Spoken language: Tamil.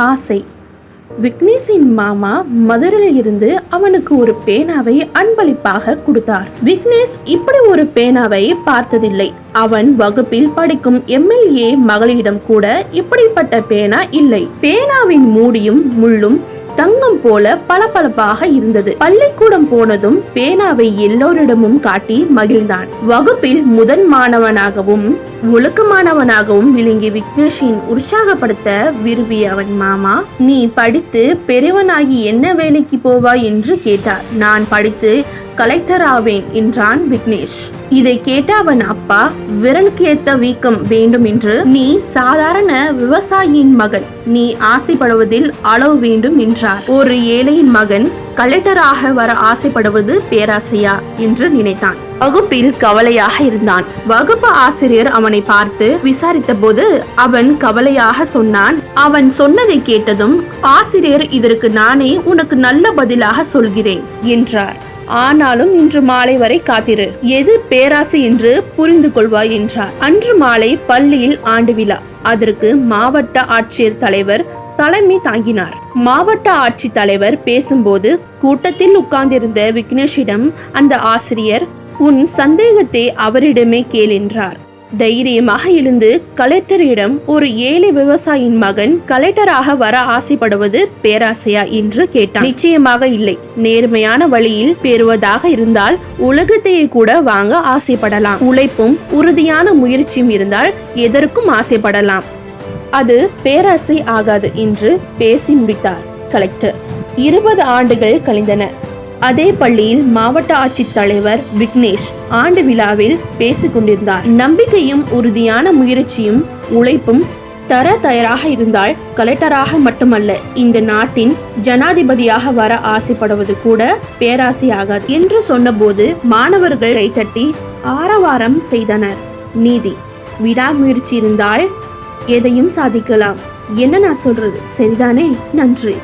ஆசை. விக்னேஷின் மாமா மதுரையில் இருந்து அவனுக்கு ஒரு பேனாவை அன்பளிப்பாக கொடுத்தார். விக்னேஷ் இப்படி ஒரு பேனாவை பார்த்ததில்லை. அவன் வகுப்பில் படிக்கும் MLA மகளிடம் கூட இப்படிப்பட்ட பேனா இல்லை. பேனாவின் மூடியும் முள்ளும் தங்கம் போல பளபளப்பாக இருந்தது. பள்ளிக்கூடம் போனதும் பேனாவை எல்லோரிடமும் காட்டி மகிழ்ந்தான். வகுப்பில் முதல் மாணவனாகவும் ஒழுக்கமானவனாகவும் விளங்கி விக்னேஷின் உற்சாகப்படுத்த விரும்பிய அவன் மாமா, நீ படித்து பெரியவனாகி என்ன வேலைக்கு போவாய் என்று கேட்டார். நான் படித்து கலெக்டர் ஆவேன் என்றான் விக்னேஷ். இதை கேட்ட அவன் அப்பா, விரலுக்கு ஏத்த வீக்கம் வேண்டும் என்று, நீ சாதாரண விவசாயியின் மகன், நீ ஆசைப்படுவதில் அளவு வேண்டும் என்றார். ஒரு ஏழையின் மகன் கலெக்டராக வர ஆசைப்படுவது பேராசையா என்று நினைத்தான். வகுப்பில் கவலையாக இருந்தான். வகுப்பு ஆசிரியர் அவனை பார்த்து விசாரித்த போது அவன் கவலையாக சொன்னான். அவன் சொன்னதை கேட்டதும் ஆசிரியர், இதற்கு நானே உனக்கு நல்ல பதிலாக சொல்கிறேன் என்றார். ஆனாலும் இன்று மாலை வரை காத்திரு, எது பேராசை என்று புரிந்து கொள்வாய் என்றார். அன்று மாலை பள்ளியில் ஆண்டு விழா. அதற்கு மாவட்ட ஆட்சியர் தலைவர் தலைமை தாங்கினார். மாவட்ட ஆட்சித் தலைவர் பேசும்போது கூட்டத்தில் உட்கார்ந்திருந்த விக்னேஷிடம் அந்த ஆசிரியர், உன் சந்தேகத்தை அவரிடமே கேள் என்றார். தைரியமாக எழுந்து கலெக்டரிடம், ஒரு ஏழை விவசாயியின் மகன் கலெக்டராக வர ஆசைப்படுவது பேராசையா என்று கேட்டான். நிச்சயமாக இல்லை. நேர்மையான வழியில் பெறுவதாக இருந்தால் உலகத்தையே கூட வாங்க ஆசைப்படலாம். உழைப்பும் உறுதியான முயற்சியும் இருந்தால் எதற்கும் ஆசைப்படலாம். அது பேராசை ஆகாது என்று பேசி முடித்தார் கலெக்டர். 20 ஆண்டுகள் கழிந்தன. அதே பள்ளியில் மாவட்ட ஆட்சித் தலைவர் விக்னேஷ் ஆண்டு விழாவில் பேசிக் கொண்டிருந்தார். நம்பிக்கையும் உறுதியான முயற்சியும் உழைப்பும் தர தயாராக இருந்தால் கலெக்டராக மட்டுமல்ல, இந்த நாட்டின் ஜனாதிபதியாக வர ஆசைப்படுவது கூட பேராசை ஆகாது என்று சொன்னபோது மாணவர்கள் கைத்தட்டி ஆரவாரம் செய்தனர். நீதி, விடாமுயற்சி இருந்தால் எதையும் சாதிக்கலாம். என்ன நான் சொல்றது சரிதானே? நன்றி.